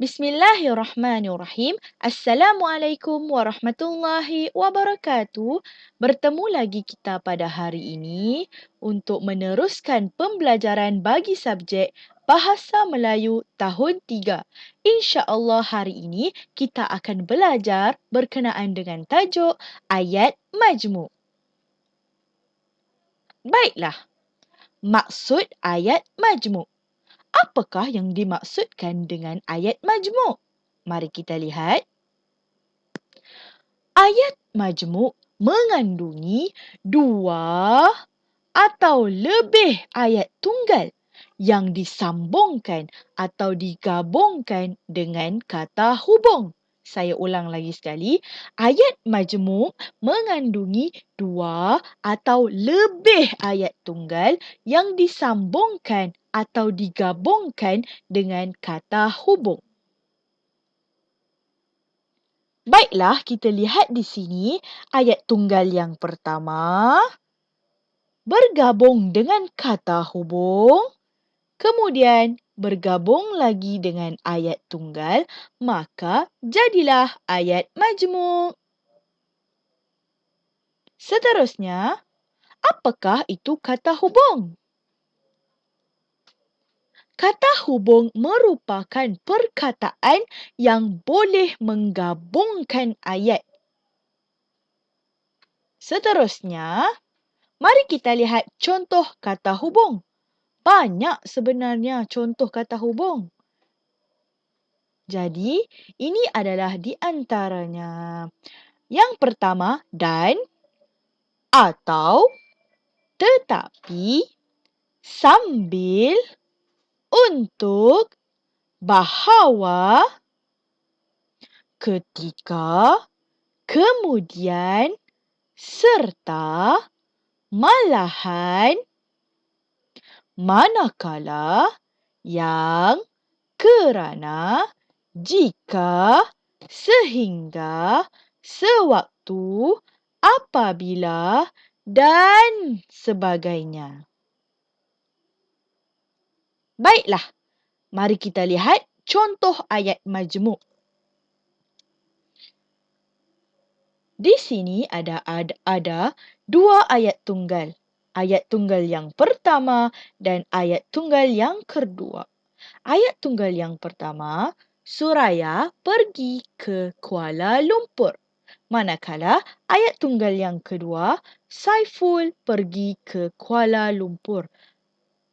Bismillahirrahmanirrahim. Assalamualaikum warahmatullahi wabarakatuh. Bertemu lagi kita pada hari ini untuk meneruskan pembelajaran bagi subjek Bahasa Melayu tahun 3. Insya-Allah hari ini kita akan belajar berkenaan dengan tajuk ayat majmuk. Baiklah, maksud ayat majmuk. Apakah yang dimaksudkan dengan ayat majmuk? Mari kita lihat. Ayat majmuk mengandungi dua atau lebih ayat tunggal yang disambungkan atau digabungkan dengan kata hubung. Saya ulang lagi sekali. Ayat majmuk mengandungi dua atau lebih ayat tunggal yang disambungkan atau digabungkan dengan kata hubung. Baiklah, kita lihat di sini ayat tunggal yang pertama bergabung dengan kata hubung, kemudian bergabung lagi dengan ayat tunggal, maka jadilah ayat majmuk. Seterusnya, apakah itu kata hubung? Kata hubung merupakan perkataan yang boleh menggabungkan ayat. Seterusnya, mari kita lihat contoh kata hubung. Banyak sebenarnya contoh kata hubung. Jadi, ini adalah di antaranya. Yang pertama, dan, atau, tetapi, sambil, untuk, bahawa, ketika, kemudian, serta, malahan, manakala, yang, kerana, jika, sehingga, sewaktu, apabila, dan sebagainya. Baiklah, mari kita lihat contoh ayat majmuk. Di sini ada dua ayat tunggal. Ayat tunggal yang pertama dan ayat tunggal yang kedua. Ayat tunggal yang pertama, Suraya pergi ke Kuala Lumpur. Manakala ayat tunggal yang kedua, Saiful pergi ke Kuala Lumpur.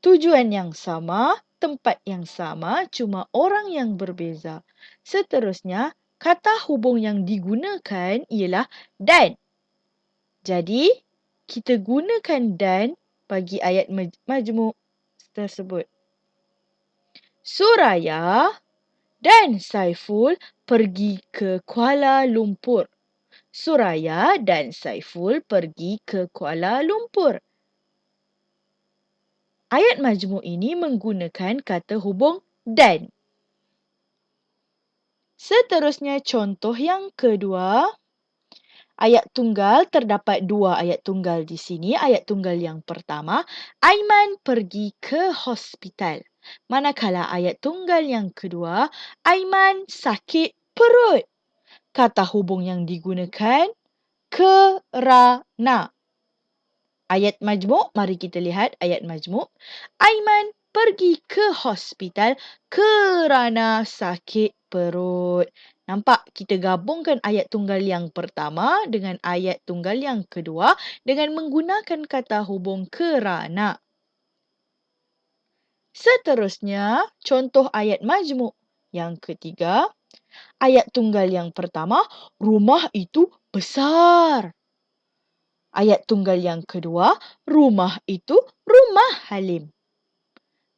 Tujuan yang sama, tempat yang sama, cuma orang yang berbeza. Seterusnya, kata hubung yang digunakan ialah dan. Jadi, kita gunakan dan bagi ayat majmuk tersebut. Suraya dan Saiful pergi ke Kuala Lumpur. Suraya dan Saiful pergi ke Kuala Lumpur. Ayat majmuk ini menggunakan kata hubung dan. Seterusnya contoh yang kedua. Ayat tunggal, terdapat dua ayat tunggal di sini. Ayat tunggal yang pertama, Aiman pergi ke hospital. Manakala ayat tunggal yang kedua, Aiman sakit perut. Kata hubung yang digunakan, kerana. Ayat majmuk, mari kita lihat ayat majmuk. Aiman pergi ke hospital kerana sakit perut. Nampak? Kita gabungkan ayat tunggal yang pertama dengan ayat tunggal yang kedua dengan menggunakan kata hubung kerana. Seterusnya, contoh ayat majmuk yang ketiga. Ayat tunggal yang pertama, rumah itu besar. Ayat tunggal yang kedua, rumah itu rumah Halim.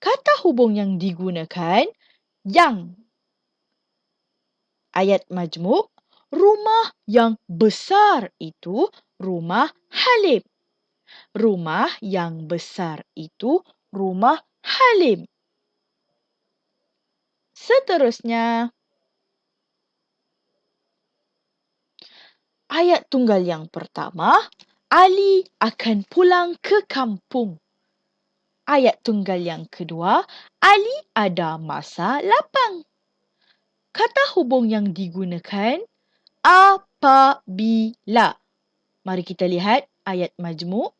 Kata hubung yang digunakan, yang. Ayat majmuk, rumah yang besar itu rumah Halim. Rumah yang besar itu rumah Halim. Seterusnya, ayat tunggal yang pertama, Ali akan pulang ke kampung. Ayat tunggal yang kedua, Ali ada masa lapang. Kata hubung yang digunakan apabila. Mari kita lihat ayat majmuk.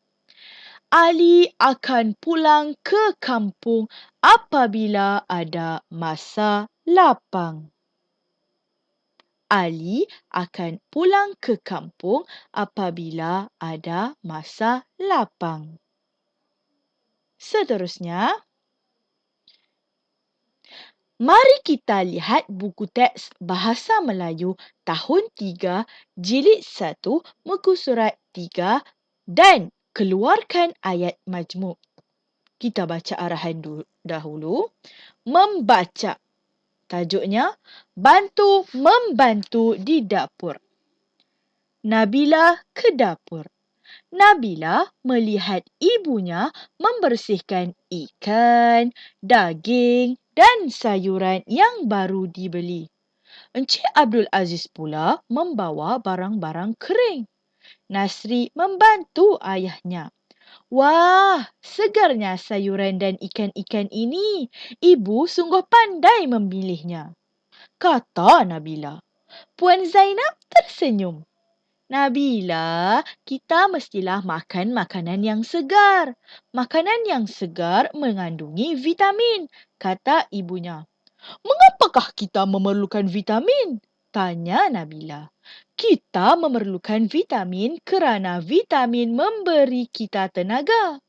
Ali akan pulang ke kampung apabila ada masa lapang. Ali akan pulang ke kampung apabila ada masa lapang. Seterusnya, mari kita lihat buku teks Bahasa Melayu tahun 3, jilid 1, muka surat 3 dan keluarkan ayat majmuk. Kita baca arahan dahulu. Membaca. Tajuknya, bantu membantu di dapur. Nabila ke dapur. Nabila melihat ibunya membersihkan ikan, daging dan sayuran yang baru dibeli. Encik Abdul Aziz pula membawa barang-barang kering. Nasri membantu ayahnya. Wah, segarnya sayuran dan ikan-ikan ini. Ibu sungguh pandai memilihnya, kata Nabila. Puan Zainab tersenyum. Nabila, kita mestilah makan makanan yang segar. Makanan yang segar mengandungi vitamin, kata ibunya. Mengapakah kita memerlukan vitamin? Tanya Nabila. Kita memerlukan vitamin kerana vitamin memberi kita tenaga.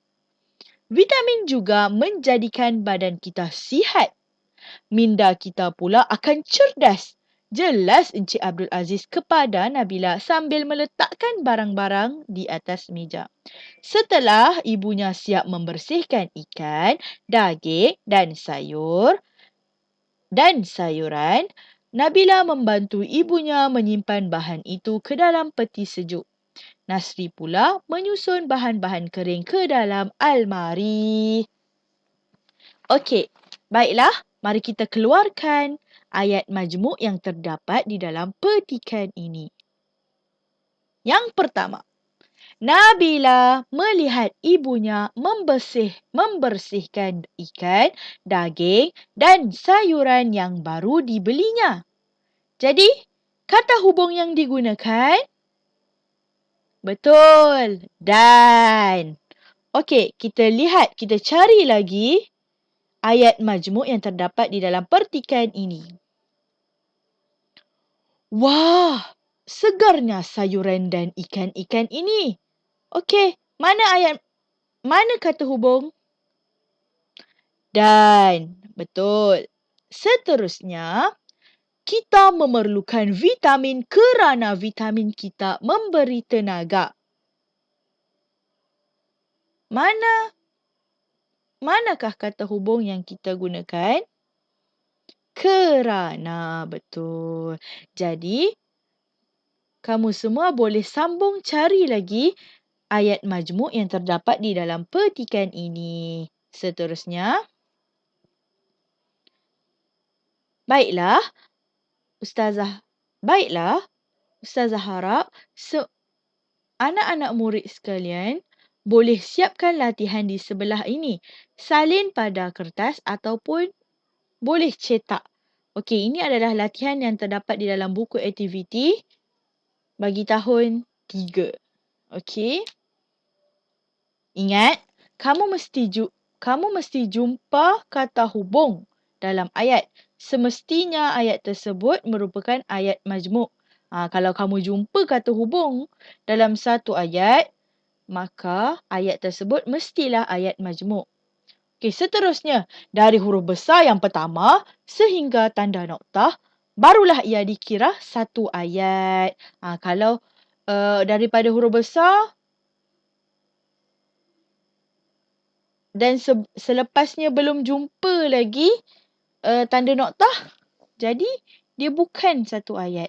Vitamin juga menjadikan badan kita sihat. Minda kita pula akan cerdas. Jelas Encik Abdul Aziz kepada Nabila sambil meletakkan barang-barang di atas meja. Setelah ibunya siap membersihkan ikan, daging dan sayuran, Nabila membantu ibunya menyimpan bahan itu ke dalam peti sejuk. Nasri pula menyusun bahan-bahan kering ke dalam almari. Okey, baiklah, mari kita keluarkan ayat majmuk yang terdapat di dalam petikan ini. Yang pertama, Nabila melihat ibunya membersihkan ikan, daging dan sayuran yang baru dibelinya. Jadi, kata hubung yang digunakan, betul, dan. Okey, kita lihat, kita cari lagi ayat majmuk yang terdapat di dalam petikan ini. Wah, segarnya sayuran dan ikan-ikan ini. Okey, mana kata hubung? Dan, betul. Seterusnya, kita memerlukan vitamin kerana vitamin kita memberi tenaga. Manakah kata hubung yang kita gunakan? Kerana, betul. Jadi, kamu semua boleh sambung cari lagi ayat majmuk yang terdapat di dalam petikan ini. Seterusnya, baiklah, Ustazah harap anak-anak murid sekalian boleh siapkan latihan di sebelah ini. Salin pada kertas ataupun boleh cetak. Okey, ini adalah latihan yang terdapat di dalam buku aktiviti bagi tahun 3. Okey. Ingat, kamu mesti jumpa kata hubung dalam ayat. Semestinya ayat tersebut merupakan ayat majmuk. Kalau kamu jumpa kata hubung dalam satu ayat, maka ayat tersebut mestilah ayat majmuk. Okey, seterusnya dari huruf besar yang pertama sehingga tanda noktah, barulah ia dikira satu ayat. Kalau daripada huruf besar dan selepasnya belum jumpa lagi tanda noktah, jadi dia bukan satu ayat.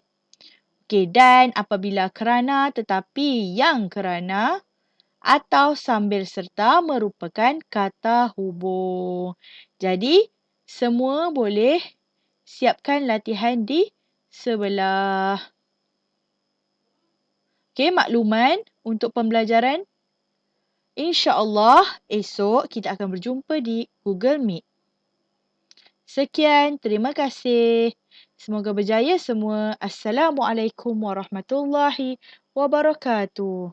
Okey, dan apabila kerana tetapi yang kerana atau sambil serta merupakan kata hubung. Jadi, semua boleh siapkan latihan di sebelah. Okey, makluman untuk pembelajaran. InsyaAllah esok kita akan berjumpa di Google Meet. Sekian, terima kasih. Semoga berjaya semua. Assalamualaikum warahmatullahi wabarakatuh.